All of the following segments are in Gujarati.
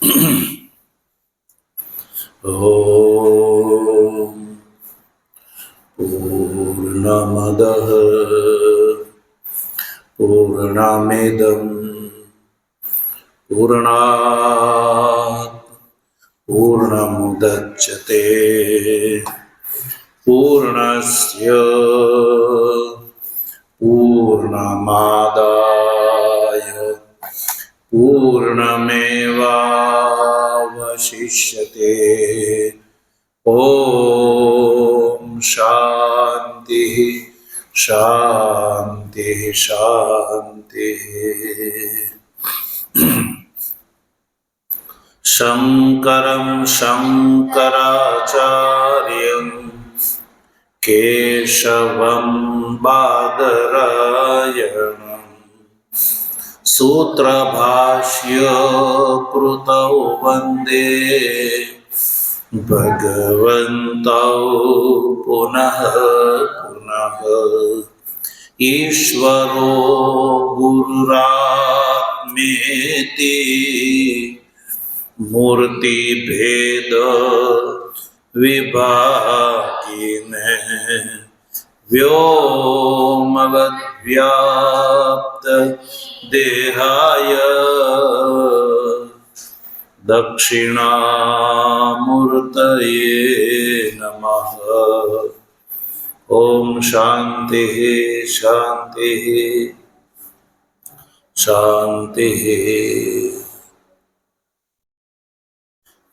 ॐ पूर्णमदः पूर्णमिदं पूर्णात् पूर्णमुदच्यते पूर्णस्य पूर्णमादाय पूर्णमेवावशिष्यते। ॐ शान्ति शान्ति शान्ति। शङ्करं शङ्कराचार्यं केशवं बादरायणं सूत्रभाष्य कृतौ वन्दे भगवन्तौ पुनः पुनः। ईश्वरो गुरुरात्मेति मूर्तिभेद विभागिने व्योमवद्व्याप्त देहाय दक्षिणामूर्तये नमः। ओम शांति शांति शांति।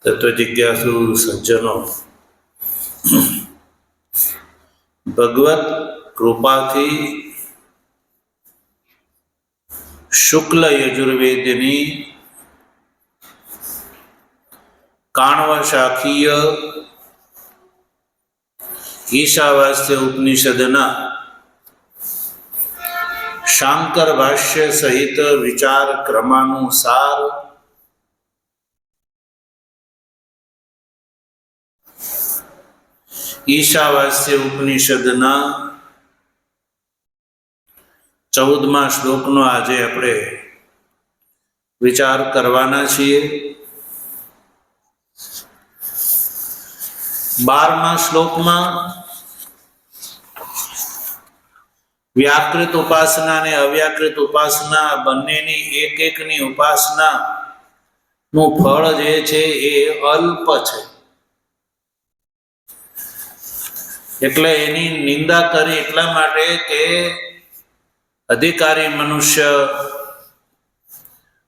तत्व जिज्ञासु सज्जनों, भगवत कृपा थी शुक्ल यजुर्वेदनी काण्वशाखीय ईशावास्य उपनिषदना शांकर भाष्य सहित विचार क्रमानुसार ईशावास्य उपनिषदना 14મા શ્લોકનો આજે આપણે વિચાર કરવાના છીએ। 12મા શ્લોકમાં વ્યાકૃત ઉપાસના અને અવ્યાકૃત ઉપાસના બંનેની એક એકની ઉપાસનાનું ફળ જે છે એ અલ્પ છે, એટલે એની નિંદા કરી એટલા માટે કે અધિકારી મનુષ્ય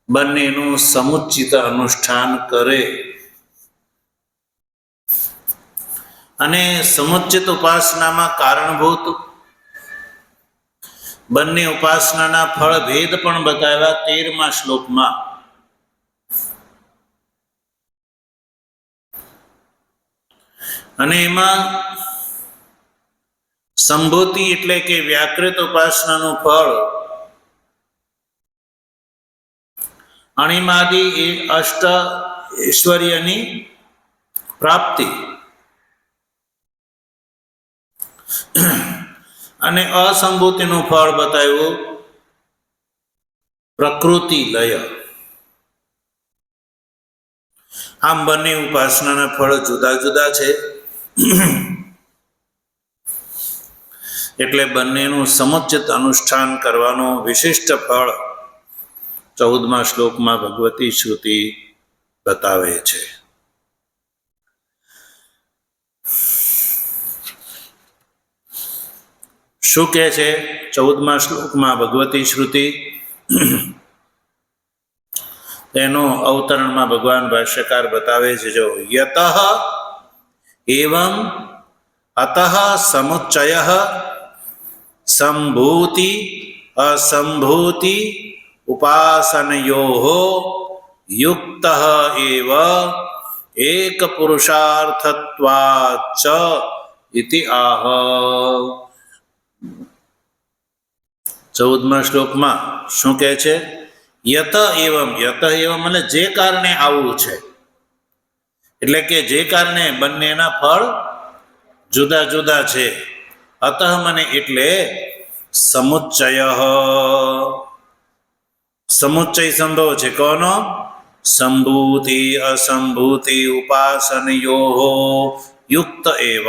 બંનેનું સમુચિત અનુષ્ઠાન કરે અને સમુચિત ઉપાસનામાં કારણભૂત બંને ઉપાસનાના ફળ ભેદ પણ બતાવ્યા 13મા શ્લોકમાં। અને એમાં સંભૂતિ એટલે કે વ્યાકૃત ઉપાસનાનું ફળ અણિમાદિ અષ્ટ ઐશ્વર્યની પ્રાપ્તિ અને અસંભૂતિનું ફળ બતાવ્યું પ્રકૃતિ લય। આમ બંને ઉપાસનાના ફળ જુદા જુદા છે, એટલે બંનેનું સમુચિત અનુષ્ઠાન કરવાનો વિશિષ્ટ ફળ 14મા શ્લોકમાં ભગવતી શ્રુતિ બતાવે છે। શું કહે છે 14મા શ્લોકમાં ભગવતી શ્રુતિ? એનો અવતરણમાં ભગવાન ભાષ્યકાર બતાવે છે, જો યતઃ એવં અતઃ સમુચ્ચયઃ સંભૂતિ અસંભૂતિ ઉપાસનયોઃ યુક્તઃ એવ એક પુરુષાર્થત્વાચ્ચ ઇતિ આહ। 14મા શ્લોકમાં શું કહે છે? યત એવમ એટલે જે કારણે આવું છે, એટલે કે જે કારણે બંનેના ફળ જુદા જુદા છે। અતઃ મને એટલે સમુચ્ચય, સમુચ્ચય સંભવ છે, કોનો? સંભૂતિ અસંભૂતિ ઉપાસનયો યુક્ત એવ,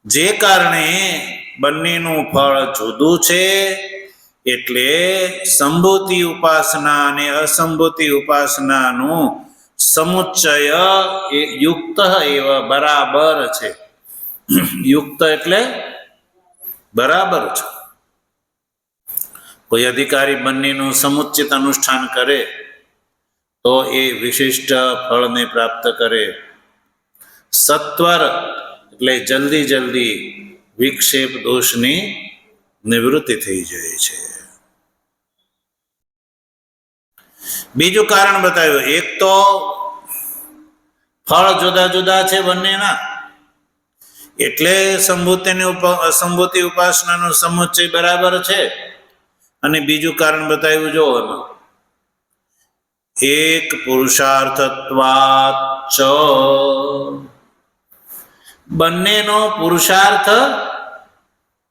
જે કારણે બંનેનું ફળ જુદું છે એટલે સંભૂતિ ઉપાસના અને અસંભૂતિ ઉપાસનાનું સમુચ્ચય એ યુક્ત એવ બરાબર છે. યુક્ત એટલે બરાબર છે. કોઈ અધિકારી બંનેનું સમુચિત અનુષ્ઠાન કરે તો એ વિશિષ્ટ ફળને પ્રાપ્ત કરે. સત્વર એટલે જલ્દી જલ્દી વિક્ષેપ દોષની નિવૃત્તિ થઈ જાય છે. બીજું કારણ બતાવ્યું, એક તો ફળ જુદા જુદા છે બંનેના એટલે સંભૂતિની અસંભૂતિ ઉપાસનાનો સમુચ્ચય બરાબર છે. અને બીજું કારણ બતાવ્યું, જો એક પુરુષાર્થત્વાચ, બંનેનો પુરુષાર્થ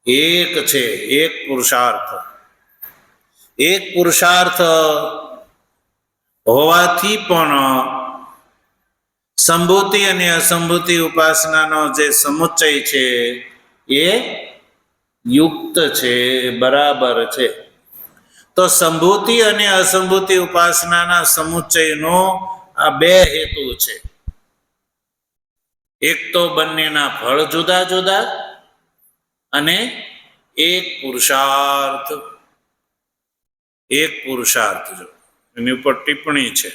એક છે. એક પુરુષાર્થ હોવાથી પણ સંભૂતિ અને અસંભૂતિ ઉપાસનાનો જે સમુચ્ચય છે એ યુક્ત છે, બરાબર છે. તો સંભૂતિ અને અસંભૂતિ ઉપાસનાના સમુચ્ચયનો આ બે હેતુ છે. એક તો બંનેના ફળ જુદા જુદા અને એક પુરુષાર્થ. જો એની ઉપર ટિપ્પણી છે,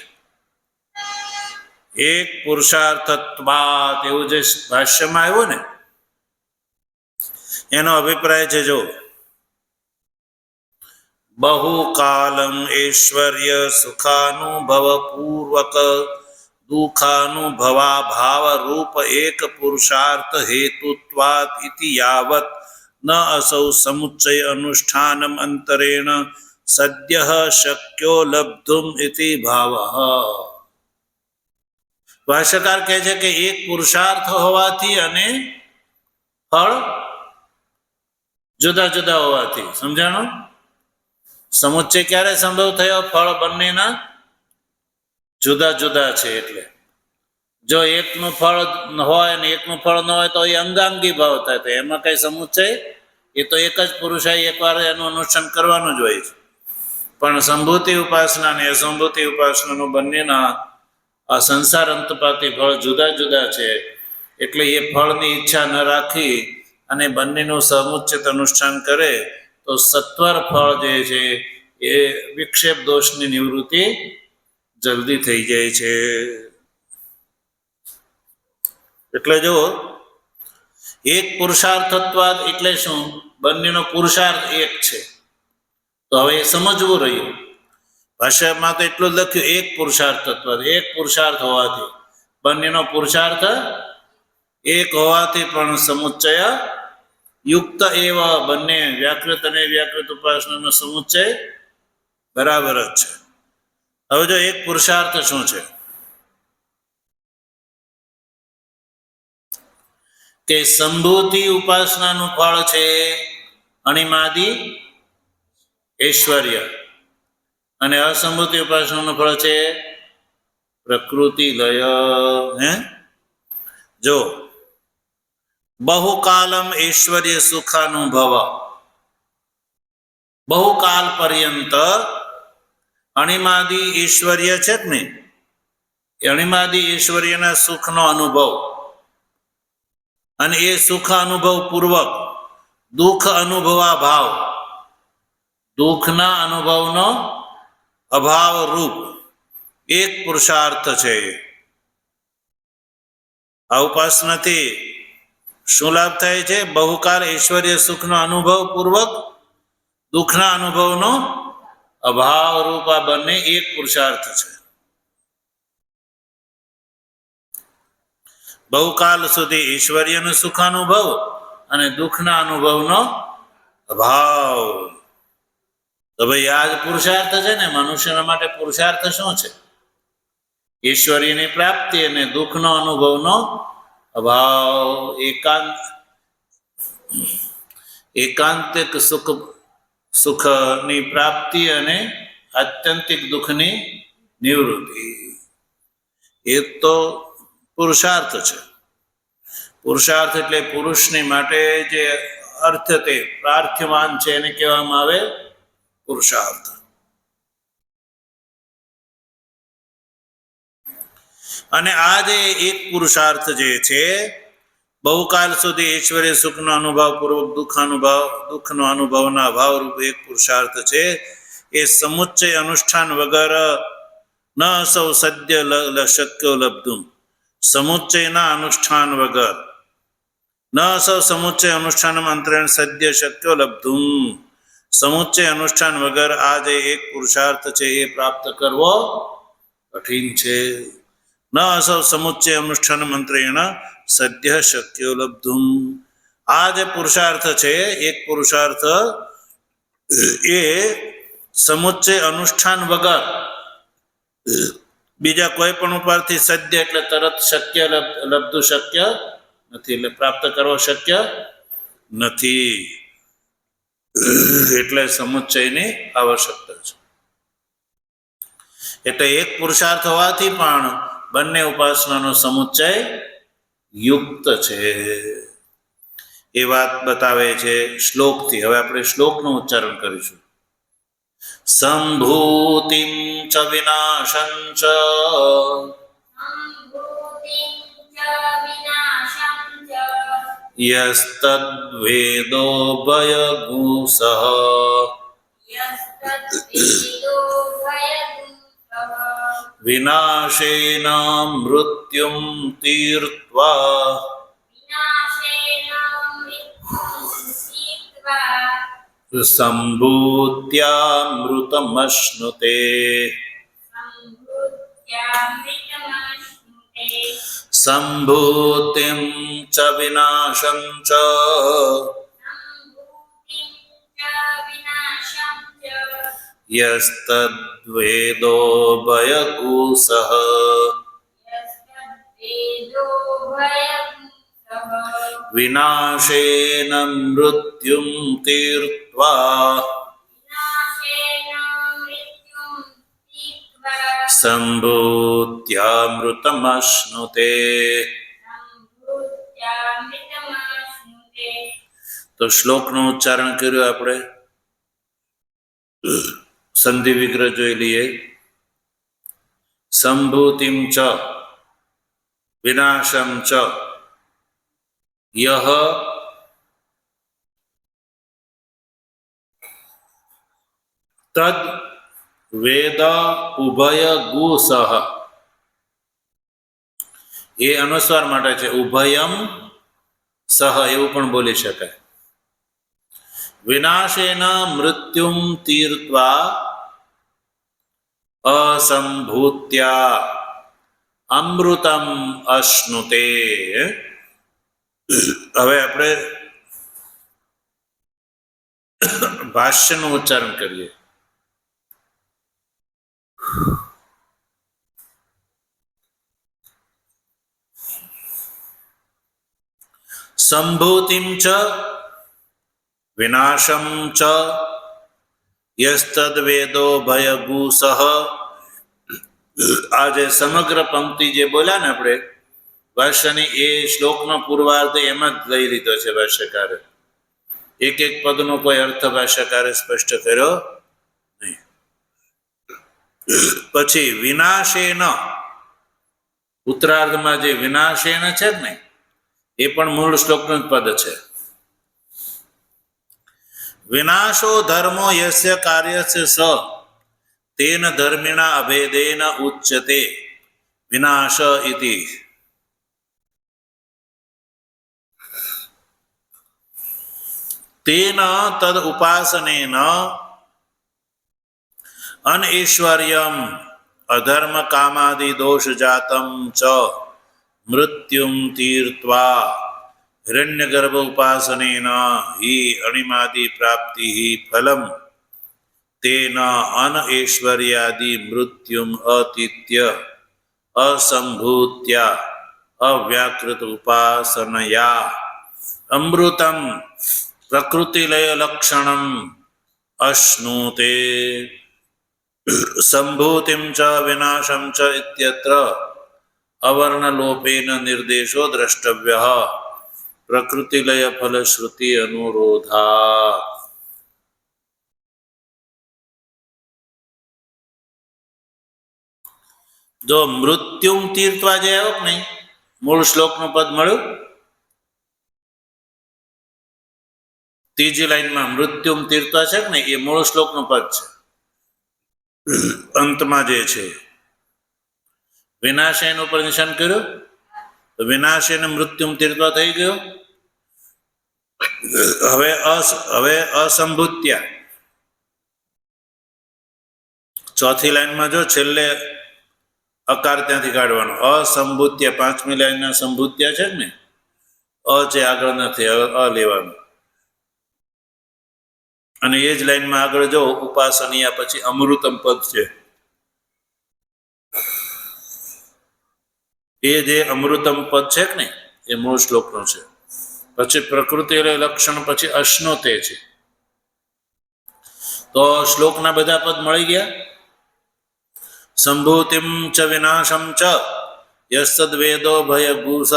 એક પુરુષાર્થત્વાત એવું જે ભાષ્યમાં આવ્યું ને એનો અભિપ્રાય છે, જો બહુકાલમ ઐશ્વર્ય સુખાનુભવ પૂર્વક દુઃખાનુભવા ભાવ રૂપ એક પુરુષાર્થ હેતુત્વાત ઇતિ યાવત ન અસૌ સમુચ્ચય અનુષ્ઠાનમ અંતરેણ સદ્યઃ શક્યો લબ્ધુમ ઇતિ ભાવઃ. ભાષ્યકાર કહે છે કે એક પુરુષાર્થ હોવાથી અને ફળ જુદા જુદા હોવાથી, સમજાણું? સમુચ્ચય ક્યારે સંભવ થયો? ફળ બંનેના જુદા જુદા છે એટલે. જો એકનું ફળ હોય અને એકનું ફળ ન હોય તો એ અંગાંગી ભાવ થાય, તો એમાં કઈ સમુચ્ચય? એ તો એક જ પુરુષાય એકવાર એનું અનુષ્ઠાન કરવાનું જ હોય છે. પણ સંભૂતિ ઉપાસના અને અસંભૂતિ ઉપાસનાનું બંનેના આ સંસાર અંતપાતી ફળ જુદા જુદા છે એટલે એ ફળની ઈચ્છા ન રાખી અને બંનેનું સમુચ્ચિત અનુષ્ઠાન કરે તો સત્વર ફળ જે છે એ વિક્ષેપ દોષની નિવૃત્તિ જલ્દી થઈ જાય છે. એટલે જો એક પુરુષાર્થત્વાદ એટલે શું? બંનેનો પુરુષાર્થ એક છે. તો હવે એ સમજવું રહ્યું. ભાષામાં તો એટલું જ લખ્યું, એક પુરુષાર્થત્વાદ, એક પુરુષાર્થ હોવાથી. બંનેનો પુરુષાર્થ એક હોવાથી પણ સમુચ્ચય યુક્ત એવા, બંને વ્યાકૃત અને વ્યાકૃત ઉપાસનાનો સમુચ્ચય બરાબર જ છે. હવે જો એક પુરુષાર્થ શું છે કે સંભૂતિ ઉપાસનાનું ફળ છે અણિમાદી ઐશ્વર્ય અને અસંભૂતિ ઉપાસનાનું ફળ છે પ્રકૃતિ લય. જો બહુકાલમ ઐશ્વર્ય સુખાનુભવ, બહુકાલ પર્યંત અણિમાદી ઐશ્વર્ય છે જ ને, અણિમાદી ઐશ્વર્યના સુખનો અનુભવ અને એ સુખ અનુભવ પૂર્વક દુઃખ અનુભવા ભાવ, દુઃખના અનુભવનો અભાવ રૂપ એક પુરુષાર્થ છે. આ ઉપાસનાથી શું લાભ થાય છે? બહુકાલ ઐશ્વર્ય સુખનો અનુભવ પૂર્વક દુઃખના અનુભવનો અભાવ રૂપ આ બંને એક પુરુષાર્થ છે. બહુકાલ સુધી ઈશ્વર્યનો સુખાનુભવ અને દુઃખના અનુભવનો અભાવ. તો ભાઈ આ જ પુરુષાર્થ છે ને. મનુષ્યના માટે પુરુષાર્થ શું છે? ઈશ્વરીની પ્રાપ્તિ અને દુઃખનો અનુભવનો અભાવ. એકાંતિક સુખની પ્રાપ્તિ અને આત્યંતિક દુઃખની નિવૃત્તિ. એ તો પુરુષાર્થ છે. પુરુષાર્થ એટલે પુરુષની માટે જે અર્થ તે પ્રાર્થ્યમાન છે એને કહેવામાં આવે પુરુષાર્થ. અને આ જે એક પુરુષાર્થ જે છે, બહુકાલ સુધી ઈશ્વરીય સુખનો અનુભવ પૂર્વક દુઃખનો અનુભવના ભાવરૂપ એક પુરુષાર્થ છે. એ સમુચ્ચય અનુષ્ઠાન વગર ન સૌ સદ્ય શક્યો લબ્ધુમ. સમુચ્ચયના અનુષ્ઠાન વગર ન સૌ સમુચ્ચય અનુષ્ઠાન અંતરેણ સદ્ય શક્યો લબ્ધુમ. સમુચ્ચય અનુષ્ઠાન વગર આ જે એક પુરુષાર્થ છે એ પ્રાપ્ત કરવો કઠિન છે. ન અસૌ સમુચ્ચય અનુષ્ઠાન મંત્રેણ સદ્ય શક્યો લબ્ધુમ. આ જે પુરુષાર્થ છે, એક પુરુષાર્થ એ સમુચ્ચય અનુષ્ઠાન વગર બીજા કોઈ પણ ઉપાયથી સદ્ય એટલે તરત શક્ય લબ્ધું શક્ય નથી, એટલે પ્રાપ્ત કરવો શક્ય નથી. એટલે સમુચ્ચયની આવશ્યકતા છે. એટલે એક પુરુષાર્થ હોવાથી પણ બંને ઉપાસનાનો સમુચ્ચય યુક્ત છે એ વાત બતાવે છે શ્લોકથી. હવે આપણે શ્લોકનું ઉચ્ચારણ કરીશું. સંભૂતિમ ચ વિનાશં ચ યસ્તદ્વેદો ભયગુસઃ વિનાશેન મૃત્યુમ તીર્ત્વા સંભૂત્યામૃતમશ્નુતે. સંભૂતિમ ચ વિનાશં ચ યસ્તદ્વેદો ભયગુસઃ વિનાશેન મૃત્યુમ તીર્ત્વા સંભૂત્યામૃતમશ્નુતે. તો શ્લોકનું ઉચ્ચારણ કર્યું આપણે. સંધિ વિગ્રહ જોઈ લઈએ. સંભૂતિમ ચ વિનાશમ ચ યહ તદ વેદ ઉભય ગુસઃ. એ અનુસ્વાર માટે છે. ઉભયમ સહ એવું પણ બોલી શકાય. વિનાશેન મૃત્યુમ તીર્ત્વા અસંભૂત્યા અમૃતમ અશ્નુતે. હવે આપણે ભાષ્યનું ઉચ્ચારણ કરીએ. સંભૂતિમ ચ વિનાશમ ચ યસ્તદ્વેદો ભયગુસઃ. આ જે સમગ્ર પંક્તિ જે બોલ્યા ને આપણે ભાષ્યની, એ શ્લોકનો પૂર્વાર્ધ એમ જ લઈ લીધો છે ભાષ્યકારે. એક એક પદનો કોઈ અર્થ ભાષ્યકારે સ્પષ્ટ કર્યો નહીં. પછી વિનાશેન, ઉત્તરાર્ધમાં જે વિનાશેન છે ને એ પણ મૂળ શ્લોકનું પદ છે. વિનાશો ધર્મો યસ્ય કાર્યસ્ય સ તેન ધર્મિણા અભેદેન ઉચ્યતે વિનાશ ઇતિ. તેન તદ ઉપાસનેન અનૈશ્વર્યમ અધર્મ કામાદિ દોષ જાતમ ચ મૃત્યુમ તીર્ત્વા હિરણ્યગર્ભ ઉપાસનેન હિ અણિમાદિ પ્રાપ્તિ ફલમ તેન અનૈશ્વર્યાદિ મૃત્યુમ અતિત્ય અસંભૂત્યા અવ્યાકૃત ઉપાસનયા અમૃતમ પ્રકૃતિલય લક્ષણમ અશ્નુતે. સંભૂતિમ ચ વિનાશમ ચ ઇત્યત્ર અવર્ણલોપેન નિર્દેશો દ્રષ્ટવ્યઃ પ્રકૃતિલય ફલશ્રુતિ અનુરોધા. જો મૃત્યુમ તીર્થવા જે આવ્યો કે નહીં, મૂળ શ્લોકનું પદ મળ્યું ત્રીજી લાઈનમાં. મૃત્યુમ તીર્થવા છે કે નહીં, એ મૂળ શ્લોકનું પદ છે. અંતમાં જે છે વિનાશેન ઉપર નિશાન કર્યું તો વિનાશેન મૃત્યુમ તીર્થવા થઈ ગયો. હવે અસંભૂત્યા ચોથી લાઈનમાં જો છેલ્લે અકાર ત્યાંથી કાઢવાનો. અસંભૂત્ય પાંચમી લાઈનના સંભૂત્યા છે ને, અ છે આગળ નથી, અ લેવાનું. અને એ જ લાઈનમાં આગળ જો ઉપાસનીયા પછી અમૃતમ પદ છે, એ જે અમૃતમ પદ છે કે નહીં એ મૂળ શ્લોકનો છે. પછી પ્રકૃતિ લક્ષણ પછી અશ્નોતે છે. તો શ્લોકના બધા પદ મળી ગયા. સંભૂતિમ ચ વિનાશમ ચ યસ્તદ વેદો ભયભૂષઃ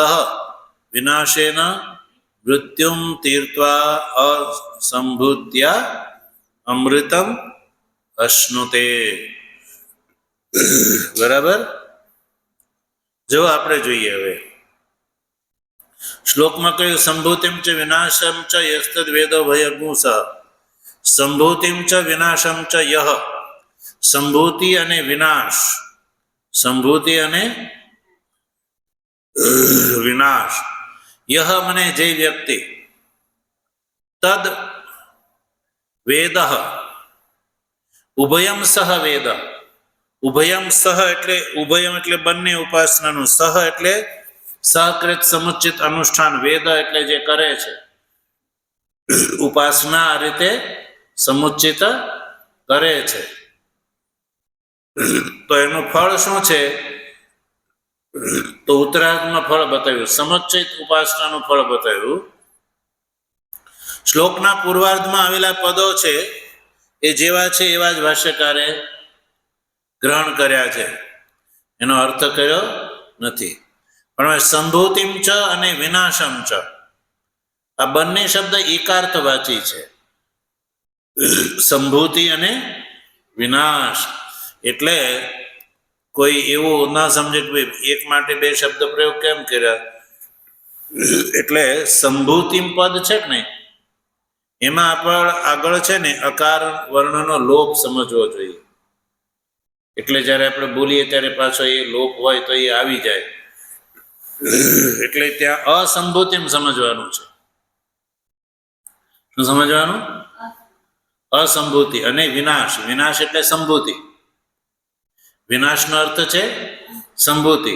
વિનાશેન મૃત્યુમ તીર્થવા અસંભૂત્યા અમૃતમ અશ્નુતે. બરાબર. જો આપણે જોઈએ હવે શ્લોકમાં કહ્યું સંભૂતિમ ચ વિનાશમ ચ યસ્તદ વેદો ભયભૂષઃ. સંભૂતિમ ચ વિનાશમ ચ યહ, સંભૂતિ અને વિનાશ, સંભૂતિ અને વિનાશ. યહ મને જે વ્યક્તિ, તદ વેદ, ઉભયમ સહ વેદ. ઉભયમ સહ એટલે ઉભયમ એટલે બંને ઉપાસનાનું, સહ એટલે સહકૃત સમુચિત અનુષ્ઠાન, વેદ એટલે જે કરે છે ઉપાસના, આ રીતે સમુચિત કરે છે. તો એનું ફળ શું છે? તો ઉત્તરાર્ધમાં ફળ બતાવ્યું, સમુચિત ઉપાસનાનું ફળ બતાવ્યું. શ્લોકના પૂર્વાર્ધમાં આવેલા પદો છે એ જેવા છે એવા જ ભાષ્યકારે ગ્રહણ કર્યા છે, એનો અર્થ કર્યો નથી. પણ સંભૂતિમ ચ અને વિનાશમ ચ, આ બંને શબ્દ એકાર્થવાચી છે. સંભૂતિ અને વિનાશ એટલે કોઈ એવું ના સમજે કે ભાઈ એક માટે બે શબ્દ પ્રયોગ કેમ કર્યા. એટલે સંભૂતિમ પદ છે કે નહીં એમાં આપણે આગળ છે ને અકાર વર્ણનો લોપ સમજવો જોઈએ. એટલે જ્યારે આપણે બોલીએ ત્યારે પાછો એ લોપ હોય તો એ આવી જાય. એટલે ત્યાં અસંભૂતિમ સમજવાનું છે. શું સમજવાનું? અસંભૂતિ અને વિનાશ. વિનાશ એટલે સંભૂતિ, વિનાશનો અર્થ છે સંભૂતિ.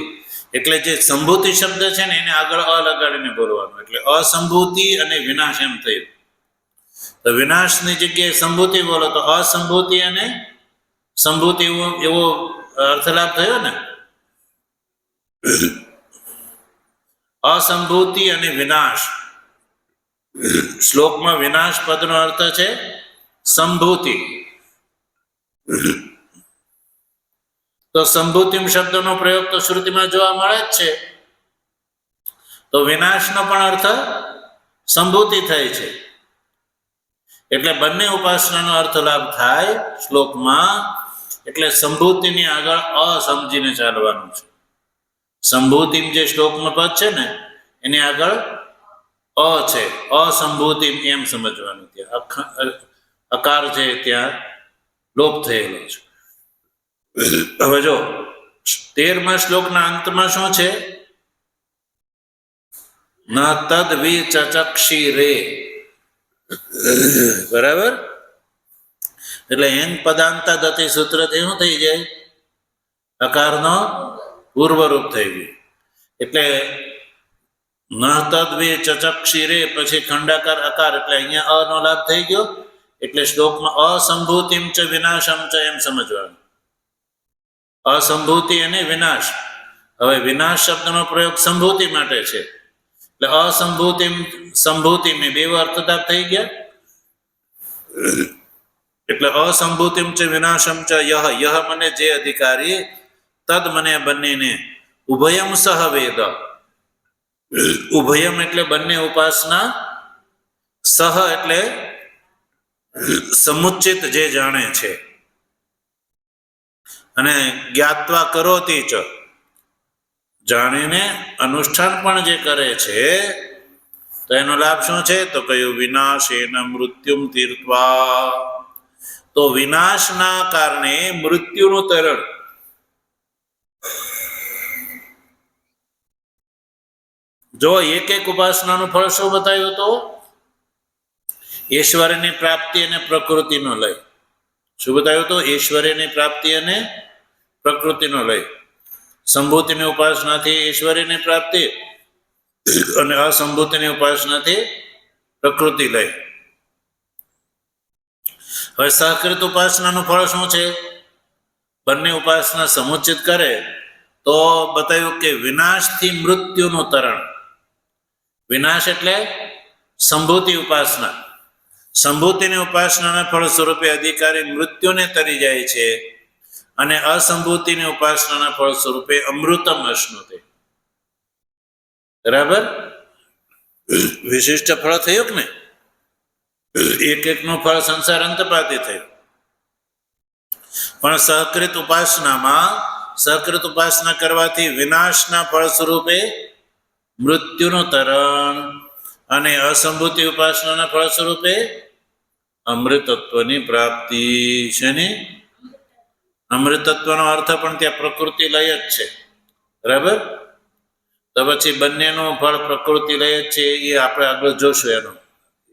એટલે જે સંભૂતિ શબ્દ છે ને એને આગળ અ લગાડીને બોલવાનું, એટલે અસંભૂતિ અને વિનાશ એમ થયું. તો વિનાશની જગ્યાએ સંભૂતિ બોલો તો અસંભૂતિ અને સંભૂતિ એવો અર્થલાભ થયો ને. અસંભૂતિ અને વિનાશ. શ્લોકમાં વિનાશ પદનો અર્થ છે સંભૂતિ. તો સંભૂતિમ શબ્દનો પ્રયોગ તો શ્રુતિમાં જોવા મળે જ છે. તો વિનાશનો પણ અર્થ સંભૂતિ થાય છે. એટલે બંને ઉપાસનાનો અર્થ લાભ થાય શ્લોકમાં. એટલે સંભૂતિની આગળ અ સમજીને ચાલવાનું છે. સંભૂતિમ જે શ્લોકનું પદ છે ને એની આગળ અ છે, અસંભૂતિમ એમ સમજવાનું. ત્યાં અકાર છે ત્યાં લોપ થયેલો છે. હવે જો 13મા શ્લોકના અંતમાં શું છે? ન તદ વિચચક્ષી રે. બરાબર. એટલે એન પદાંતા દતિ સૂત્રથી શું થઈ જાય? અકારનો પૂર્વરૂપ થઈ ગયું. એટલે ન તદ વિચચક્ષી રે પછી ખંડાકાર અકાર, એટલે અહીંયા અ નો લાભ થઈ ગયો. એટલે શ્લોકમાં અસંભૂતિમ ચ વિનાશમ ચ એમ સમજવાનું. અસંભૂતિ અને વિનાશ. હવે વિનાશ શબ્દનો પ્રયોગ સંભૂતિ માટે છે. એટલે અસંભૂતિમ સંભૂતિમ બે અર્થતાપ થઈ ગયા. એટલે અસંભૂતિમ ચ વિનાશમ ચ યહ યહ મને જે અધિકારી તદ મને બંનેને ઉભયમ સહ વેદ. ઉભયમ એટલે બંને ઉપાસના, સહ એટલે સમુચિત જે જાણે છે, અને જ્ઞાત્વા કરોતિ ચ જાણીને અનુષ્ઠાન પણ જે કરે છે, તો એનો લાભ શું છે? તો કયું વિનાશેન મૃત્યુમ તીર્થવા. તો વિનાશના કારણે મૃત્યુનું તરણ. જો એક એક ઉપાસનાનું ફળ શું બતાવ્યું? તો ઐશ્વર્યની પ્રાપ્તિ અને પ્રકૃતિનો લય. શું બતાવ્યું? તો ઐશ્વર્યની પ્રાપ્તિ અને પ્રકૃતિનો લય. સંભૂતિની ઉપાસનાથી ઐશ્વર્યની પ્રાપ્તિ અને અસંભૂતિની ઉપાસનાથી પ્રકૃતિ લય. હવે સહકૃત ઉપાસનાનું ફળ શું છે? બંને ઉપાસના સમુચિત કરે તો બતાવ્યું કે વિનાશથી મૃત્યુનું તરણ. વિનાશ એટલે સંભૂતિ ઉપાસના. સંભૂતિની ઉપાસનાના ફળ સ્વરૂપે અધિકારી મૃત્યુને તરી જાય છે, અને અસંભૂતિની ઉપાસનાના ફળ સ્વરૂપે અમૃતમ અશ્નુતે. બરાબર? વિશિષ્ટ ફળ થયું કે ને? એક એકનું ફળ સંસાર અંતપાતી થયું. પણ સહકૃત ઉપાસનામાં સહકૃત ઉપાસના કરવાથી વિનાશના ફળ સ્વરૂપે મૃત્યુનું તરણ, અને અસંભૂતિ ઉપાસનાના ફળ સ્વરૂપે અમૃતત્વની પ્રાપ્તિ. શેની? અમૃતત્વનો અર્થ પણ ત્યાં પ્રકૃતિ લય જ છે. બરાબર? તો પછી બંનેનું ફળ પ્રકૃતિ લય જ છે, એ આપણે આગળ જોશું એનો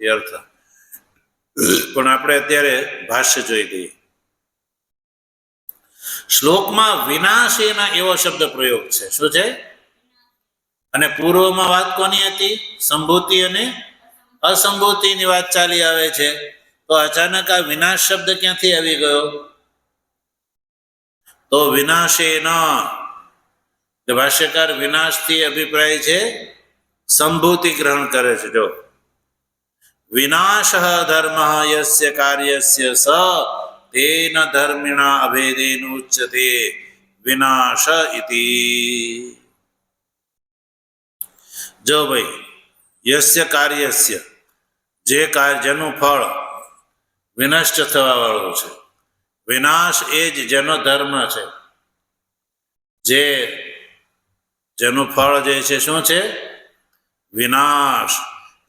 એ અર્થ. પણ આપણે અત્યારે ભાષ્ય જોઈ લઈએ. શ્લોકમાં વિનાશેના એવો શબ્દ પ્રયોગ છે. શું છે? અને પૂર્વમાં વાત કોની હતી? સંભૂતિ અને અસંભૂતિની વાત ચાલી આવે છે. તો અચાનક આ વિનાશ શબ્દ ક્યાંથી આવી ગયો? તો વિનાશેના, ભાષ્યકાર વિનાશથી અભિપ્રાય છે સંભૂતિ ગ્રહણ કરે છે. જો વિનાશ ધર્મ યસ્ય કાર્યસ્ય સ તેન ધર્મિણા અભેદેન ઉચ્યતે વિનાશ ઇતિ. જો ભાઈ, યસ્ય કાર્યસ્ય, જે કાર્યનું ફળ વિનષ્ટ થવા વાળું છે, વિનાશ એ જ જેનો ધર્મ છે, જેનું ફળ જે છે શું છે? વિનાશ.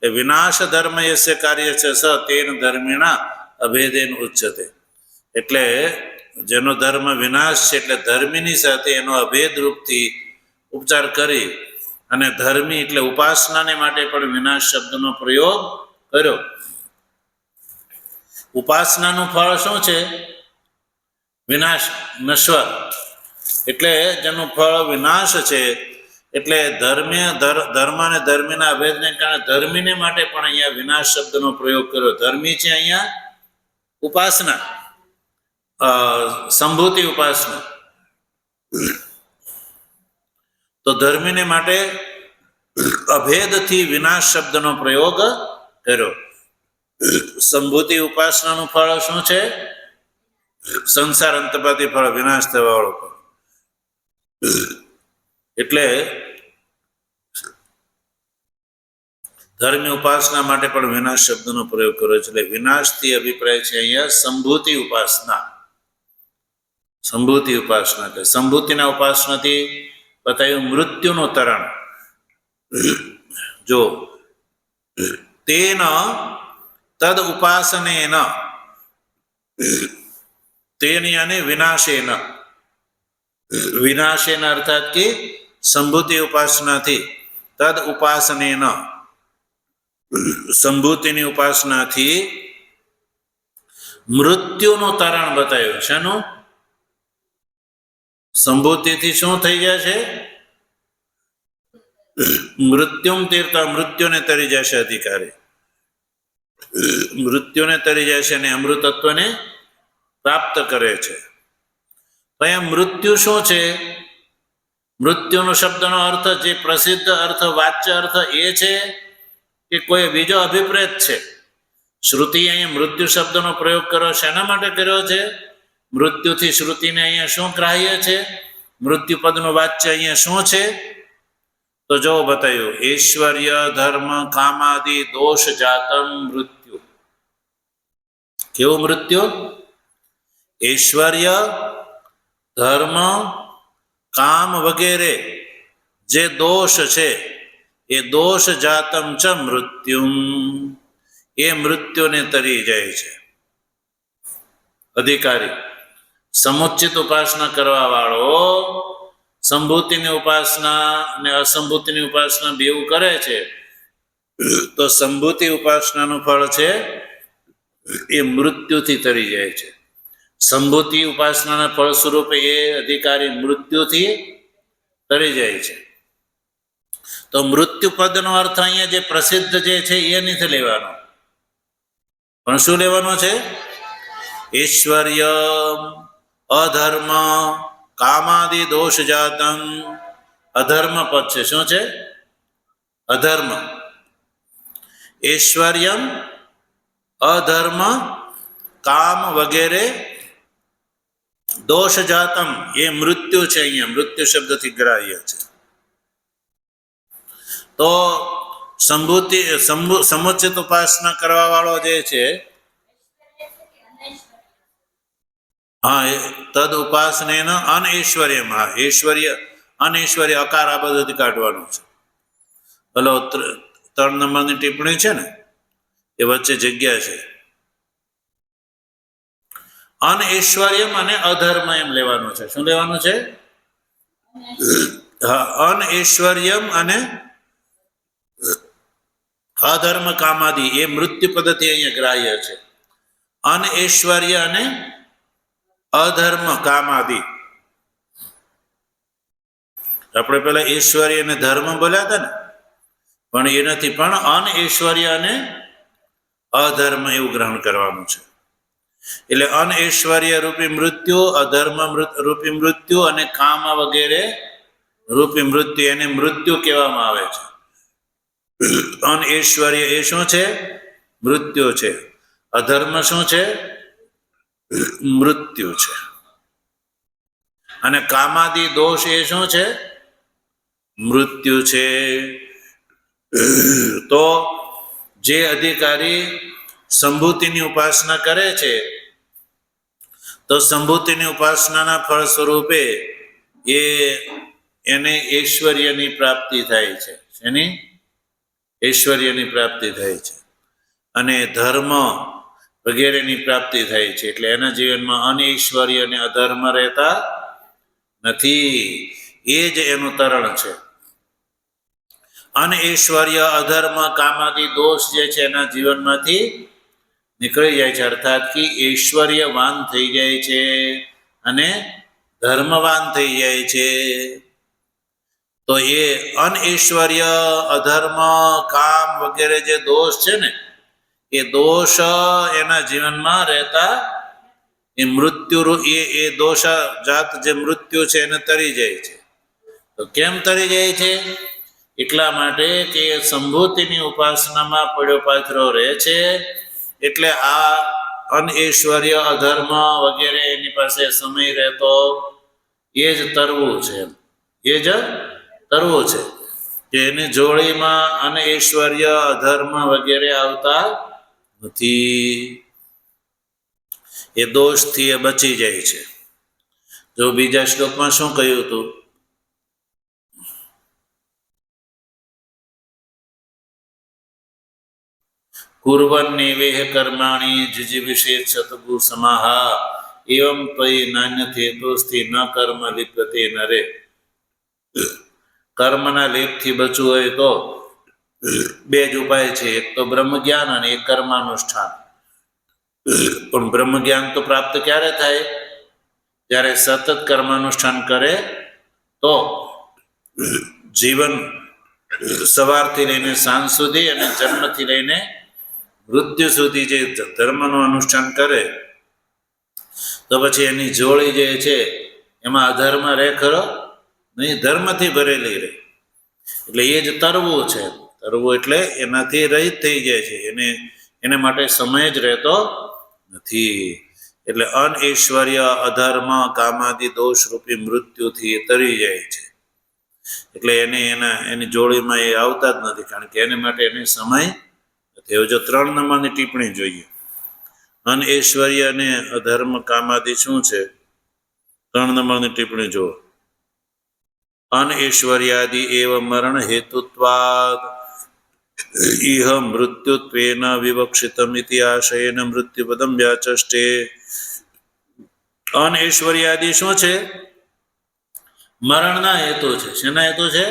એ વિનાશ ધર્મ યસ્ય કાર્ય છે સ તેન ધર્મિણા અભેદેન ઉચ્યતે. એટલે જેનો ધર્મ વિનાશ છે, એટલે ધર્મીની સાથે એનો અભેદ રૂપથી ઉપચાર કરી અને ધર્મી એટલે ઉપાસનાને માટે પણ વિનાશ શબ્દનો પ્રયોગ કર્યો. ઉપાસનાનું ફળ શું છે? વિનાશ, નશ્વર. એટલે જેનું ફળ વિનાશ છે, એટલે ધર્મ અને ધર્મીના અભેદને કારણે ધર્મીને માટે પણ અહીંયા વિનાશ શબ્દનો પ્રયોગ કર્યો. ધર્મી છે અહીંયા ઉપાસના, સંભૂતિ ઉપાસના. તો ધર્મીને માટે અભેદથી વિનાશ શબ્દનો પ્રયોગ કર્યો. સંભૂતિ ઉપાસનાનું ફળ શું છે? સંસાર અંતપાતી ફળ, વિનાશ થવા વાળું ફળ. એટલે ધર્મી ઉપાસના માટે પણ વિનાશ શબ્દનો પ્રયોગ કર્યો છે. એટલે વિનાશથી અભિપ્રાય છે અહીંયા સંભૂતિ ઉપાસના. સંભૂતિ ઉપાસના એટલે સંભૂતિના ઉપાસનાથી બતાવ્યું મૃત્યુનું તરણ. જો તેન તદ ઉપાસનેન, તેન યાની વિનાશેન. વિનાશેન અર્થાત કે સંભૂતિ ઉપાસનાથી, તદ ઉપાસનેન સંભૂતિની ઉપાસનાથી મૃત્યુનું તરણ બતાવ્યું. શાનું? સંભૂતિથી શું થઈ જાય છે? મૃત્યુમ તીર્થ, મૃત્યુને તરી જશે અધિકારી. મૃત્યુને તરી જાય છે અને અમૃતત્વને પ્રાપ્ત કરે છે. તો અહીંયા મૃત્યુ શું છે? મૃત્યુનો શબ્દનો અર્થ, જે પ્રસિદ્ધ અર્થ, વાચ્ય અર્થ એ છે કે કોઈ બીજો અભિપ્રેત છે? શ્રુતિ અહીંયા મૃત્યુ શબ્દનો પ્રયોગ કર્યો શેના માટે કર્યો છે? મૃત્યુથી શ્રુતિને અહીંયા શું ગ્રાહ્ય છે? મૃત્યુ પદનું વાચ્ય અહીંયા શું છે? તો જો બતાવ્યું, ઐશ્વર્ય ધર્મ કામાદિ દોષ જાતમ મૃત્યુ. કેવું મૃત્યુ? ઐશ્વર્ય ધર્મ કામ વગેરે જે દોષ છે એ દોષ જાતમ ચ મૃત્યુમ, એ મૃત્યુને તરી જાય છે. અધિકારી સમુચિત ઉપાસના કરવા વાળો સંભૂતિની ઉપાસના અને અસંભૂતિની ઉપાસના બેવું કરે છે તો સંભૂતિ ઉપાસનાનું ફળ છે એ મૃત્યુથી તરી જાય છે. સંભૂતિ ઉપાસનાના ફળ સ્વરૂપે એ અધિકારી મૃત્યુથી તરી જાય છે. તો મૃત્યુ પદનો અર્થ અહીંયા જે પ્રસિદ્ધ જે છે એ નથી લેવાનો, પણ શું લેવાનો છે? ઐશ્વર્ય અધર્મ કામાદિ દોષ જાતમ. અધર્મ પદ છે. શું છે? અધર્મ. ઐશ્વર્યમ અધર્મ કામ વગેરે દોષ જાતમ એ મૃત્યુ છે. અહીંયા મૃત્યુ શબ્દથી ગ્રાહ્ય છે. તો સંભૂતિ સમુચિત ઉપાસના કરવા વાળો જે છે, હા, તદ ઉપાસનેન અનૈશ્વર્યમ. હા, ઐશ્વર્ય અનૈશ્વર્ય અકાર આ બધું કાઢવાનું છે. પેલો 3 નંબરની ટિપ્પણી છે ને એ વચ્ચે જગ્યા છે. અનૈશ્વર્યમ અને અધર્મ એમ લેવાનું છે. શું લેવાનું છે? હા, અનૈશ્વર્યમ અને અધર્મ કામાદિ એ મૃત્યુ પદ્ધતિ અહીંયા ગ્રાહ્ય છે. અનૈશ્વર્ય અને અધર્મ કામાદિ. આપણે પેલા ઐશ્વર્ય અને ધર્મ બોલ્યા હતા ને, પણ એ નથી, પણ અનૈશ્વર્ય અને અધર્મ એવું ગ્રહણ કરવાનું છે. એટલે અનૈશ્વર્ય રૂપી મૃત્યુ, અધર્મ રૂપી મૃત્યુ અને કામ વગેરે રૂપી મૃત્યુ, એને મૃત્યુ કહેવામાં આવે છે. અનૈશ્વર્ય એ શું છે? મૃત્યુ છે. અધર્મ શું છે? મૃત્યુ છે. અને કામાદિ દોષ એ શું છે? મૃત્યુ છે. તો જે અધિકારી સંભૂતિની ઉપાસના કરે છે તો સંભૂતિની ઉપાસનાના ફળ સ્વરૂપે એને ઐશ્વર્યની પ્રાપ્તિ થાય છે. એની ઐશ્વર્યની પ્રાપ્તિ થાય છે અને ધર્મ વગેરેની પ્રાપ્તિ થાય છે. એટલે એના જીવનમાં અનૈશ્વર્ય અને અધર્મ રહેતા નથી. એ જ એનું તરણ છે. અનૈશ્વર્ય અધર્મ કામાદિ દોષ જે છે એના જીવનમાંથી નીકળી જાય છે. અર્થાત કે ઐશ્વર્યવાન થઈ જાય છે અને ધર્મવાન થઈ જાય છે. તો એ અનૈશ્વર્ય અધર્મ કામ વગેરે જે દોષ છે ને એ દોષ એના જીવનમાં રહેતા એ મૃત્યુ એ દોષ જાત જે મૃત્યુ છે એને તરી જાય છે. તો કેમ તરી જાય છે? એટલા માટે કે સંભૂતિની ઉપાસનામાં પડ્યો પાથરો રહે છે. એટલે આ અનૈશ્વર્ય અધર્મ વગેરે એની પાસે સમય રહેતો એ જ તરવું છે. એ જ તરવું છે કે એની જોડીમાં અનૈશ્વર્ય અધર્મ વગેરે આવતા નથી. એ દોષથી એ બચી જાય છે. જો બીજા શ્લોકમાં શું કહ્યું હતું? કુર્વન્નેવેહ કર્માણિ જિજીવિષેત શતગુ સમાહા એવં ત્વયિ નાન્યથેતોસ્તિ ન કર્મ લિપ્યતે નરે. કર્મના લેપથી બચવું હોય તો 2 જ ઉપાય છે. એક તો બ્રહ્મ જ્ઞાન અને એક કર્માનુષ્ઠાન. પણ બ્રહ્મ જ્ઞાન તો પ્રાપ્ત ક્યારે થાય? જ્યારે સતત કર્માનુષ્ઠાન કરે તો જીવન સવારથી લઈને સાંજ સુધી અને જન્મથી લઈને મૃત્યુ સુધી જે ધર્મનું અનુષ્ઠાન કરે તો પછી એની જોડી જે છે એમાં અધર્મ રહે ખરો નહીં, ધર્મથી ભરેલી રહે. એટલે એ જ તરવું છે. તરવું એટલે એનાથી રહિત થઈ જાય છે. એને માટે સમય જ રહેતો નથી. એટલે અનઐશ્વર્ય, અધર્મ, કામાદિ દોષ રૂપી મૃત્યુથી એ તરી જાય છે. એટલે એની જોડીમાં એ આવતા જ નથી, કારણ કે એને માટે એને સમય નથી. હવે જો 3 નંબરની ટિપ્પણી જોઈએ. અનઐશ્વર્ય અને અધર્મ કામાદિ શું છે? 3 નંબરની ટિપ્પણી જુઓ. અનઐશ્વર્યાદિ એવ મરણ હેતુત્વાદ ઇહ મૃત્યુત્વેન વિવક્ષિતમ ઇતિ આશયેન મૃત્યુપદમ વ્યાચષ્ટે. અનઐશ્વર્યાદિ શું છે? મરણના હેતુ છે. શેના હેતુ છે?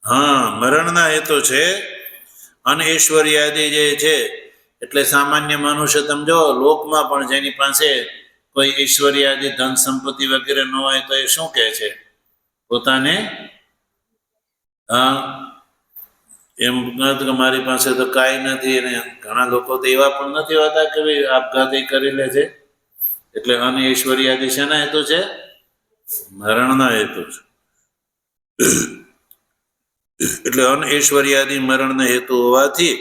હા, મરણના હેતુ છે. અનૈશ્વર્યાદિ જે છે એટલે સામાન્ય મનુષ્ય, તમે જો લોકમાં પણ જેની પાસે કોઈ ઐશ્વર્યાદિ ધન સંપત્તિ વગેરે ન હોય તો એ શું કહે છે? પોતાને એમ કે મારી પાસે તો કાંઈ નથી. અને ઘણા લોકો તો એવા પણ નથી હોતા કે ભાઈ આપઘાત કરી લે છે. એટલે અનૈશ્વર્યાદિ શેના હેતુ છે? મરણના હેતુ છે. એટલે અનૈશ્વર્યાદિ મરણના હેતુ હોવાથી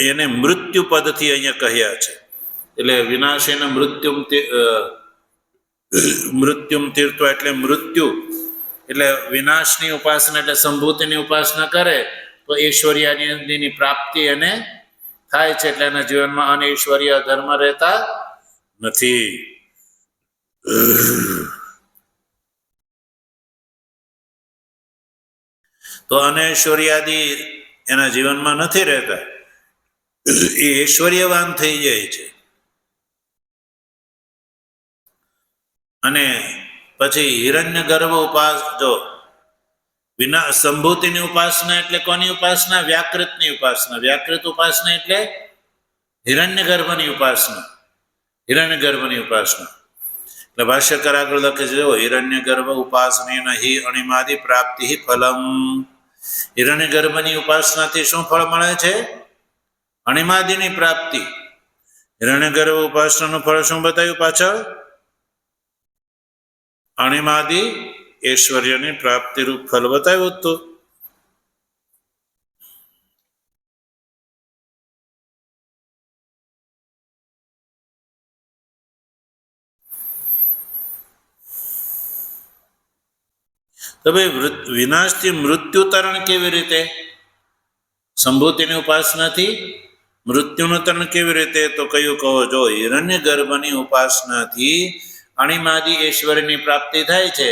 એને મૃત્યુ પદથી અહીંયા કહ્યા છે. એટલે વિનાશેન મૃત્યુમ તીર્થવા, એટલે મૃત્યુ એટલે વિનાશની ઉપાસના, એટલે સંભૂતિની ઉપાસના કરે તો ઐશ્વર્યાદિની પ્રાપ્તિ એને થાય છે. એટલે એના જીવનમાં અનૈશ્વર્ય, ધર્મ રહેતા નથી. તો અનૈશ્વર્યાદિ એના જીવનમાં નથી રહેતા, એ ઐશ્વર્યવાન થઈ જાય છે. અને પછી હિરણ્ય ગર્ભ જો વિના સંભૂતિની ઉપાસના એટલે કોની ઉપાસના? વ્યાકૃતની ઉપાસના. વ્યાકૃત ઉપાસના એટલે હિરણ્ય ગર્ભની ઉપાસના. હિરણ્ય ગર્ભની ઉપાસના એટલે ભાષ્યકાર આગળ લખે છે, હિરણ્ય ગર્ભ ઉપાસનેન હિ અણિમાદિ પ્રાપ્તિ ફલમ. હિરણ્ય ગર્ભની ઉપાસનાથી શું ફળ મળે છે? અણિમાદિની પ્રાપ્તિ. હિરણ્ય ગર્ભ ઉપાસનાનું ફળ શું બતાવ્યું પાછળ? અણિમાદિ ઐશ્વર્યની પ્રાપ્તિ રૂપ ફળ બતાવ્યું હતું. તો ભાઈ વિનાશથી મૃત્યુ તરણ કેવી રીતે? સંભૂતિની ઉપાસનાથી મૃત્યુનું તરણ કેવી રીતે? તો કયું કહો? જો હિરણ્ય ગર્ભની ઉપાસનાથી અણિમાદિ ઐશ્વર્યની પ્રાપ્તિ થાય છે.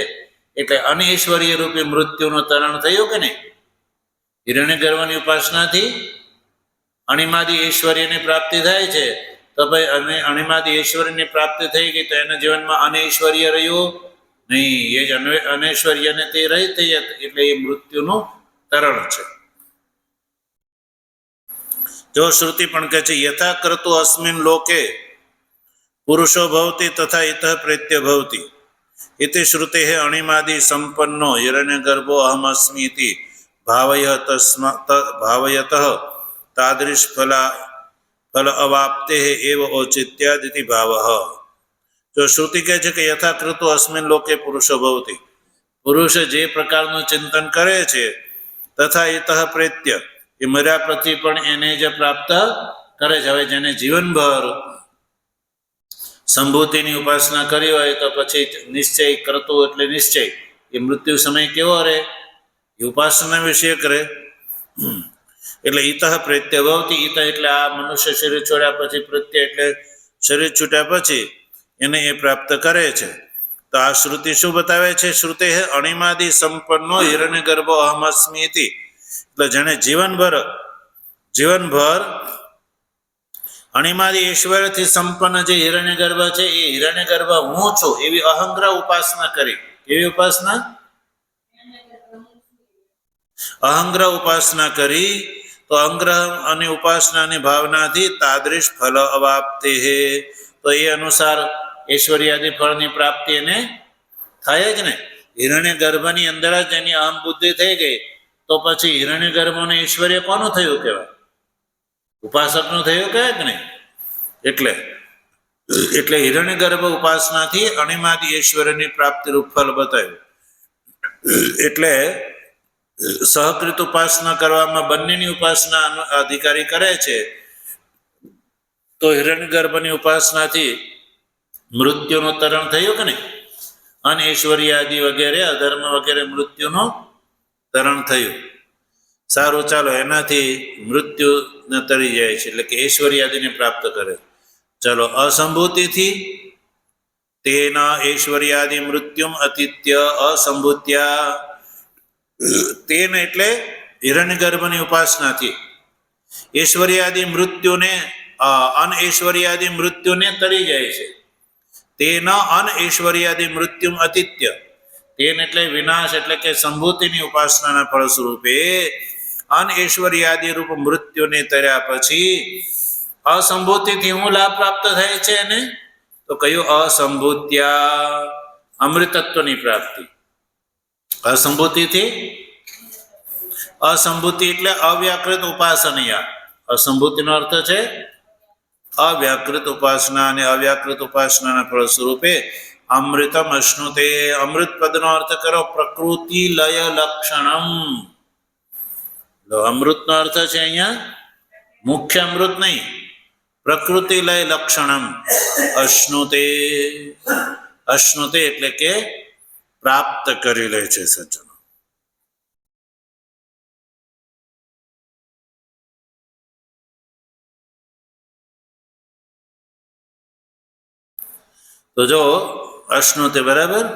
એટલે અનૈશ્વર્ય રૂપી મૃત્યુનું તરણ થયું કે નહીં? હિરણ્ય ગર્ભની ઉપાસનાથી અણિમાદિ ઐશ્વર્યની પ્રાપ્તિ થાય છે. તો ભાઈ અણિમાદિ ઐશ્વર્યની પ્રાપ્તિ થઈ ગઈ તો એના જીવનમાં અનૈશ્વર્ય રહ્યું નહીં. એ જ અનૈશ્વર્યને તે રહી થઈ, એટલે એ મૃત્યુનું તરણ છે. જો શ્રુતિ પણ કહે છે, યથા કર્તુ અસ્મિન લોકે પુરુષો ભવતી તથા ઇતઃ પ્રેત્ય ભવતી ઇતિ શ્રુતે અણિમાદિ સંપન્નો હિરણ્ય ગર્ભો અહમ અસ્મિ ઇતિ ભાવયતઃ તાદૃશ ફલ અવાપ્તે એવ ઔચિત્યાદિતિ ભાવઃ. જો શ્રુતિ કહે છે કે યથા કર્તુ અસ્મિન લોકે પુરુષો ભવતી, પુરુષ જે પ્રકારનું ચિંતન કરે છે, તથા ઇતઃ પ્રેત્ય એ મર્યા પછી પણ એને જે પ્રાપ્ત કરે છે. હવે જેને જીવનભર સંભૂતિની ઉપાસના કરી હોય તો પછી નિશ્ચય કરતું એટલે નિશ્ચય એ મૃત્યુ સમય કેવો રહે? એ ઉપાસના વિશે કરે. એટલે ઇતઃ પ્રેત્ય ભવતી. ઇતઃ એટલે આ મનુષ્ય શરીર છોડ્યા પછી, પ્રત્યે એટલે શરીર છૂટ્યા પછી એને એ પ્રાપ્ત કરે છે. તો આ શ્રુતિ શું બતાવે છે? શ્રુતે અણિમાદિ સંપન્નો હિરણ્ય ગર્ભો અહમસ્મિ ઇતિ. એટલે જેને જીવનભર અણિમાદિ ઐશ્વર્યથી સંપન્ન જે હિરણ્ય ગર્ભ છે, એ હિરણ્ય ગર્ભ હું છું એવી અહંગ્રહ ઉપાસના કરી. કેવી ઉપાસના? અહંગ્રહ ઉપાસના કરી. તો અંગ્રહ અને ઉપાસનાની ભાવનાથી તાદૃશ ફલ અવાપ્તે, તો એ અનુસાર ઐશ્વર્યાદિ ફળની પ્રાપ્તિ એને થાય જ ને. હિરણ્ય ગર્ભની અંદર જ એની અહમ બુદ્ધિ થઈ ગઈ તો પછી હિરણ્ય ગર્ભનું ઐશ્વર્ય કોનું થયું કહેવાય? ઉપાસકનું થયું કે નહીં? એટલે હિરણ્ય ગર્ભ ઉપાસનાથી અણિમાદિ ઐશ્વર્યની પ્રાપ્તિ રૂપ ફળ બતાવ્યું. એટલે સહકૃત ઉપાસના કરવામાં બંનેની ઉપાસના અધિકારી કરે છે, તો હિરણ્યગર્ભની ઉપાસનાથી મૃત્યુનું તરણ થયું કે નહીં? અનૈશ્વર્યાદિ વગેરે અધર્મ વગેરે મૃત્યુનું તરણ થયું. સારું, ચાલો, એનાથી મૃત્યુ તરી જાય છે, એટલે કે ઐશ્વર્યાદિને પ્રાપ્ત કરે. ચલો, અસંભૂતિથી તેના ઐશ્વર્યાદિ મૃત્યુમ અતિત્ય અસંભૂત્યા. તેન એટલે હિરણ્યગર્ભની ઉપાસનાથી ઐશ્વર્યાદિ મૃત્યુને અનૈશ્વર્યાદિ મૃત્યુને તરી જાય છે. તેના અનૈશ્વર્યાદિ મૃત્યુમ અતિત્ય. તેન એટલે વિનાશ, એટલે કે સંભૂતિની ઉપાસનાના ફળ સ્વરૂપે અનૈશ્વર્યાદિ રૂપ મૃત્યુને તર્યા પછી અસંભૂતિથી હું લાભ પ્રાપ્ત થાય છે એને? તો કયું? અસંભૂત્યા, અમૃતત્વની પ્રાપ્તિ. અસંભૂતિથી, અસંભૂતિ એટલે અવ્યાકૃત ઉપાસનયા. અસંભૂતિનો અર્થ છે અવ્યાકૃત ઉપાસના, અને અવ્યાકૃત ઉપાસનાના ફળ સ્વરૂપે અમૃતમ અશ્નુતે. અમૃત પદનો અર્થ કરો પ્રકૃતિ લય લક્ષણમ. અમૃતનો અર્થ છે અહીંયા મુખ્ય અમૃત નહીં, પ્રકૃતિ લય લક્ષણમ. અશ્નુતે, અશ્નુતે એટલે કે પ્રાપ્ત કરી લે છે સજ્જનો. તો જો અશ્નુતે, બરાબર,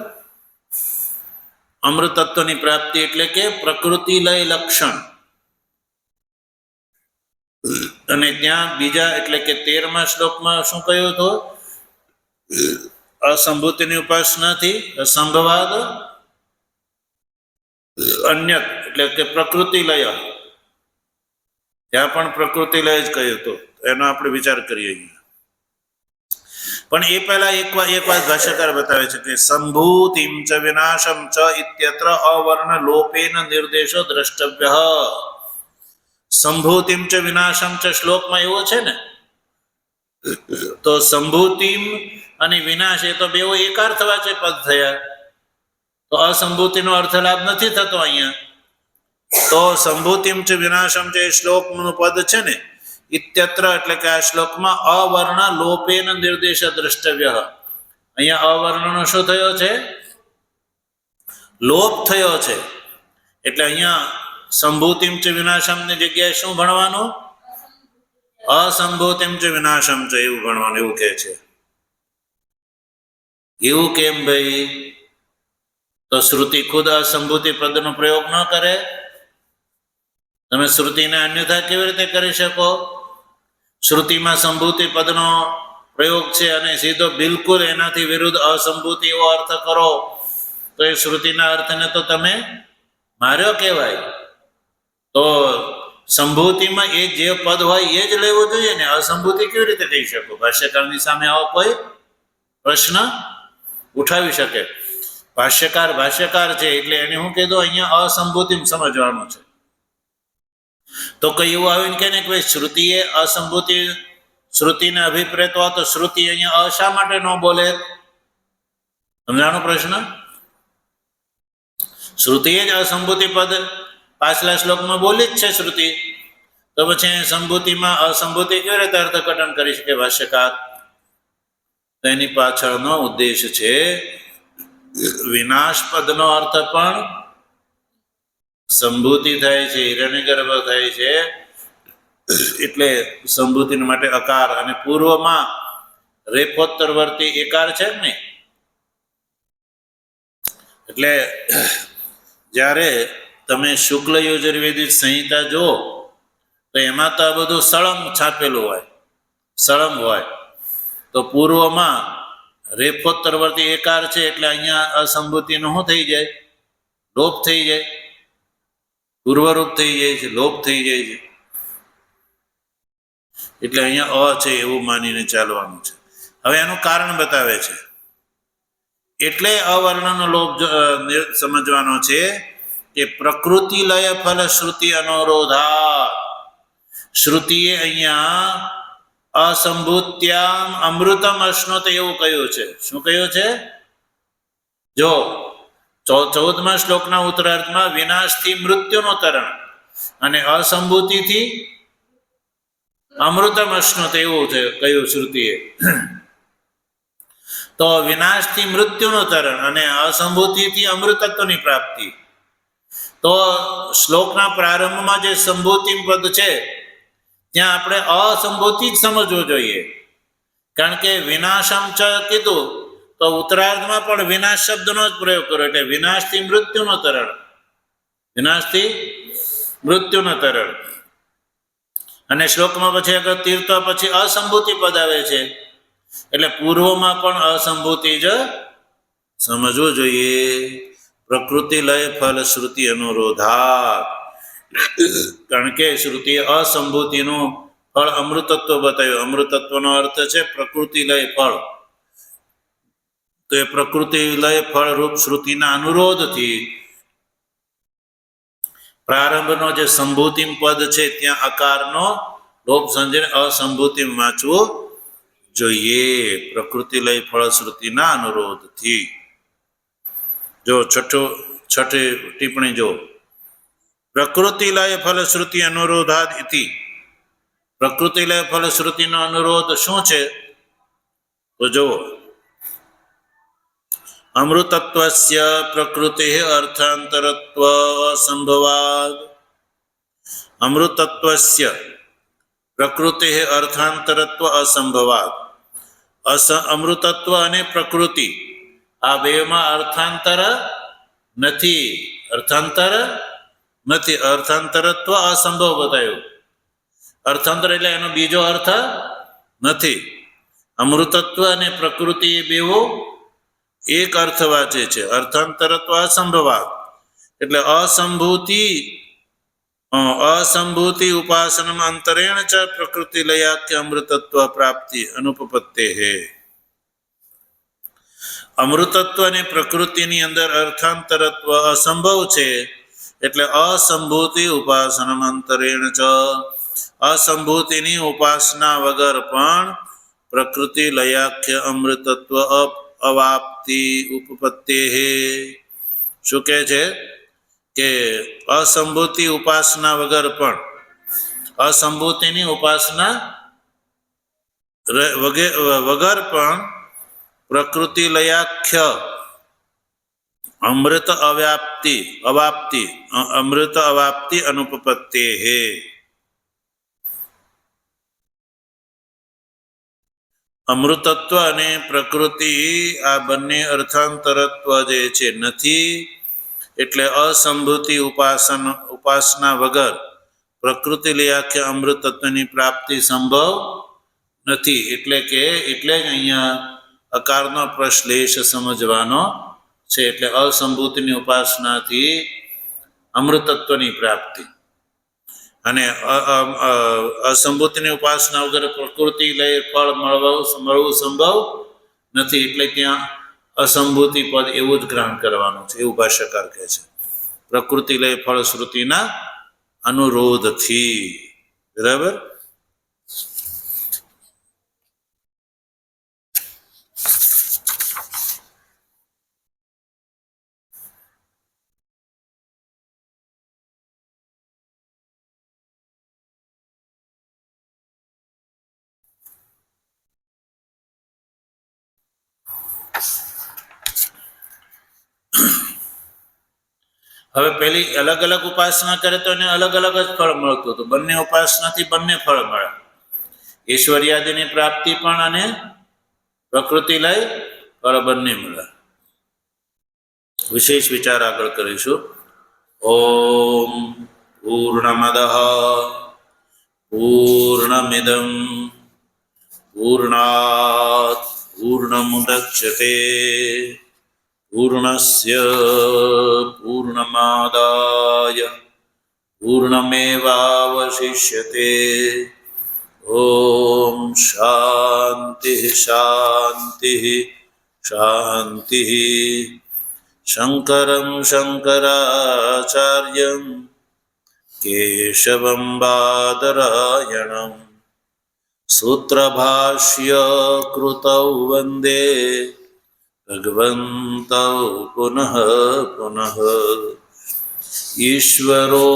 અમૃતત્વની પ્રાપ્તિ એટલે કે પ્રકૃતિ લય લક્ષણ. અને ત્યાં બીજા એટલે કે 13મા શ્લોકમાં શું કહ્યું હતું? અસંભૂતિની ઉપાસનાથી અસંભવાદ અન્યત એટલે કે પ્રકૃતિ લય. ત્યાં પણ પ્રકૃતિ લય જ કહ્યું હતું. એનો આપણે વિચાર કરીએ. પણ એ પહેલા એક વાત ભાષ્યકાર બતાવે છે કે સંભૂતિમ ચ વિનાશમ ચ ઇત્યત્ર અવર્ણ લોપેન નિર્દેશો દ્રષ્ટવ્ય. સંભૂતિમ ચ વિનાશમ ચ શ્લોકમાં એવો છે ને, તો સંભૂતિમ અને વિનાશ એ તો બેઓ એકાર્થવાચક પદ થયા. તો અસંભૂતિનો અર્થ લાભ નથી થતો અહીંયા. તો સંભૂતિમ ચ વિનાશમ ચ એ શ્લોકનું પદ છે ને, ઇત્યત્ર એટલે કે આ શ્લોકમાં અવર્ણ લોપેન નિર્દેશ દ્રષ્ટવ્ય. અહીંયા અવર્ણનો શું થયો છે? લોપ થયો છે. એટલે અહીંયા સંભૂતિમ ચ વિનાશમ ની જગ્યાએ શું ભણવાનું? અસંભૂતિમ ચ વિનાશમ ચ એવું ભણવાનું, એવું કહે છે. એવું કેમ ભાઈ? તો શ્રુતિ ખુદ અસંભૂતિ પદનો પ્રયોગ ન કરે? તમે શ્રુતિને અન્યથા કેવી રીતે કરી શકો? શ્રુતિમાં સંભૂતિ પદનો પ્રયોગ છે અને સીધો બિલકુલ એનાથી વિરુદ્ધ અસંભૂતિ એવો અર્થ કરો તો એ શ્રુતિના અર્થને તો તમે માર્યો કહેવાય. તો સંભૂતિમાં એ જે પદ હોય એ જ લેવું જોઈએ ને. અસંભૂતિ કેવી રીતે કહી શકો? ભાષ્યકારની સામે આવો કોઈ પ્રશ્ન ઉઠાવી શકે? ભાષ્યકાર છે એટલે એને હું કીધું અહીંયા અસંભૂતિ સમજવાનું છે. તો કઈ એવું આવીને કે ને કે ભાઈ શ્રુતિએ અસંભૂતિ, શ્રુતિને અભિપ્રેત હોય તો શ્રુતિ અહીંયા શા માટે ન બોલે? સમજાણો પ્રશ્ન? શ્રુતિએ જ અસંભૂતિ પદ પાછલા શ્લોકમાં બોલી જ છે શ્રુતિ, તો પછી સંભૂતિમાં અસંભૂતિ કેવી રીતે અર્થઘટન કરી શકે ભાષ્યકાર? તો એની પાછળનો ઉદ્દેશ છે વિનાશ પદનો અર્થ પણ સંભૂતિ થાય છે, હિરણ્યગર્ભ થાય છે, એટલે સંભૂતિ માટે અકાર અને પૂર્વમાં રેફોત્તરવર્તી એકાર છે ને. એટલે જ્યારે તમે શુક્લ યજુર્વેદિક સંહિતા જો તો એમાં તો આ બધું સળંગ છાપેલું હોય, સળંગ હોય. તો પૂર્વમાં રેફોત્તરવર્તી એકાર છે એટલે અહીંયા અસંભૂતિનો શું થઈ જાય? લોપ થઈ જાય, પૂર્વરૂપ થઈ જાય છે, લોપ થઈ જાય છે. એટલે અહીંયા અ છે એવું માનીને ચાલવાનું છે. હવે એનું કારણ બતાવે છે. એટલે અવર્ણનો લોપ સમજવાનો છે કે પ્રકૃતિ લય ફલ શ્રુતિ અનુરોધા. શ્રુતિએ અહીંયા અસંભૂત્યામ અમૃતમ અશ્નુત એવું કહ્યું છે. શું કહ્યું છે? જો 14મા શ્લોકના ઉત્તરાર્ધમાં વિનાશથી મૃત્યુનો તરણ અને અસંભૂતિથી અમૃતમ અશ્નુત એવું છે કહ્યું શ્રુતિએ. તો વિનાશથી મૃત્યુનો તરણ અને અસંભૂતિથી અમૃતત્વની પ્રાપ્તિ. તો શ્લોકના પ્રારંભમાં જે સંભૂતિ પદ છે ત્યાં આપણે અસંભૂતિ જ સમજવું જોઈએ, કારણ કે વિનાશમ ચ કીધું તો ઉત્તરાર્ધમાં પણ વિનાશ શબ્દનો જ પ્રયોગ કર્યો, એટલે વિનાશથી મૃત્યુનો તરણ, વિનાશથી મૃત્યુનો તરણ. અને શ્લોકમાં પછી આગળ તીર્થ પછી અસંભૂતિ પદ આવે છે, એટલે પૂર્વમાં પણ અસંભૂતિ જ સમજવું જોઈએ. પ્રકૃતિ લય ફલ શ્રુતિ અનુરોધા, કારણ કે શ્રુતિએ અસંભૂતિનું ફળ અમૃતત્વ બતાવ્યું. અમૃતત્વનો અર્થ છે પ્રકૃતિ લય ફળ. તો એ પ્રકૃતિ લય ફળ રૂપ શ્રુતિના અનુરોધથી પ્રારંભનો જે સંભૂતિ પદ છે ત્યાં અકારનો લોપ સમજીને અસંભૂતિ વાંચવું જોઈએ. પ્રકૃતિ લય ફળ શ્રુતિના અનુરોધથી. જો છઠ્ઠી ટિપ્પણી જો, પ્રકૃતિ લય ફલ શ્રુતિ અનુરોધાદ ઇતિ. પ્રકૃતિ લય ફલ શ્રુતિનો અનુરોધ શું છે? તો જુઓ, અમૃતત્વસ્ય પ્રકૃતિ અર્થાંતરત્વ અસંભવાદ. અમૃતત્વસ્ય પ્રકૃતિ અર્થાંતરત્વ અસંભવાદ. અમૃતત્વ અને પ્રકૃતિ આ બેમાં અર્થાંતર નથી. અર્થાંતર નથી, અર્થાંતરત્વ અસંભવ બતાવ્યું. અર્થાંતર એટલે એનો બીજો અર્થ નથી. અમૃતત્વ અને પ્રકૃતિ એ બેવો એક અર્થ વાંચે છે. અર્થાંતરત્વ અસંભવાત એટલે અસંભૂતિ ઉપાસના અંતરેણ ચ પ્રકૃતિ લયાખ્ય અમૃતત્વ પ્રાપ્તિ અનુપપત્તે હે. અમૃતત્વ અને પ્રકૃતિની અંદર અર્થાંતરત્વ અસંભવ છે, એટલે અસંભૂતિ ઉપાસના અંતરેણ ચ, અસંભૂતિની ઉપાસના વગર પણ પ્રકૃતિ લયાખ્ય અમૃતત્વ અવાપ્તિ ઉપપત્તિ હે. શું કહે છે કે અસંભૂતિ ઉપાસના વગર પણ, અસંભૂતિની ઉપાસના વગર પણ પ્રકૃતિ લયાખ્ય અમૃત અવાપ્તિ અનુપપત્તિ હે. અમૃતત્વ અને પ્રકૃતિ આ બંને અર્થાંતરત્વ જે છે નથી, એટલે અસંભૂતિ ઉપાસના વગર પ્રકૃતિ લયાખ્ય અમૃતત્વની પ્રાપ્તિ સંભવ નથી. એટલે જ અહીંયા અકારનો પ્રશ્લેષ સમજવાનો છે. એટલે અસંભૂતિની ઉપાસનાથી અમૃતત્વની પ્રાપ્તિ અને અસંભૂતિની ઉપાસના વગર પ્રકૃતિ લઈ ફળ મળવું સંભવ નથી. એટલે ત્યાં અસંભૂતિ પદ એવું જ ગ્રહણ કરવાનું છે, એવું ભાષ્યકાર કહે છે. પ્રકૃતિ લઈ ફળ શ્રુતિના અનુરોધથી. બરાબર. હવે પેલી અલગ અલગ ઉપાસના કરે તો એને અલગ અલગ જ ફળ મળતું હતું. બંને ઉપાસનાથી બંને ફળ મળે, ઈશ્વર્યાદિની પ્રાપ્તિ પણ અને પ્રકૃતિ લઈ ફળ બંને મળે. વિશેષ વિચાર આગળ કરીશું. ઓમ પૂર્ણમદ પૂર્ણમિદમ પૂર્ણાત પૂર્ણમુદચ્યતે પૂર્ણસ્ય પૂર્ણમાદાય પૂર્ણમેવાવશિષ્યતે. ઓમ શાંતિ શાંતિ શાંતિ. શંકરં શંકરાચાર્યં કેશવં બાદરાયણં સૂત્રભાષ્ય કૃતૌ વંદે भगवन्तौ पुनः पुनः ईश्वरो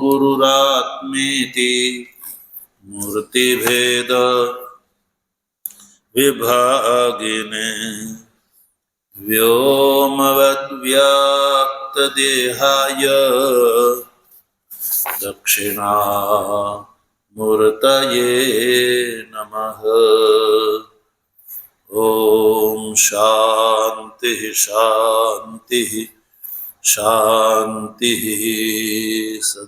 गुरुरात्मेति मूर्तिभेद विभागिने व्योमवद्व्याप्तदेहाय दक्षिणामूर्तये नमः। ॐ शान्तिः शान्तिः शान्तिः सदा।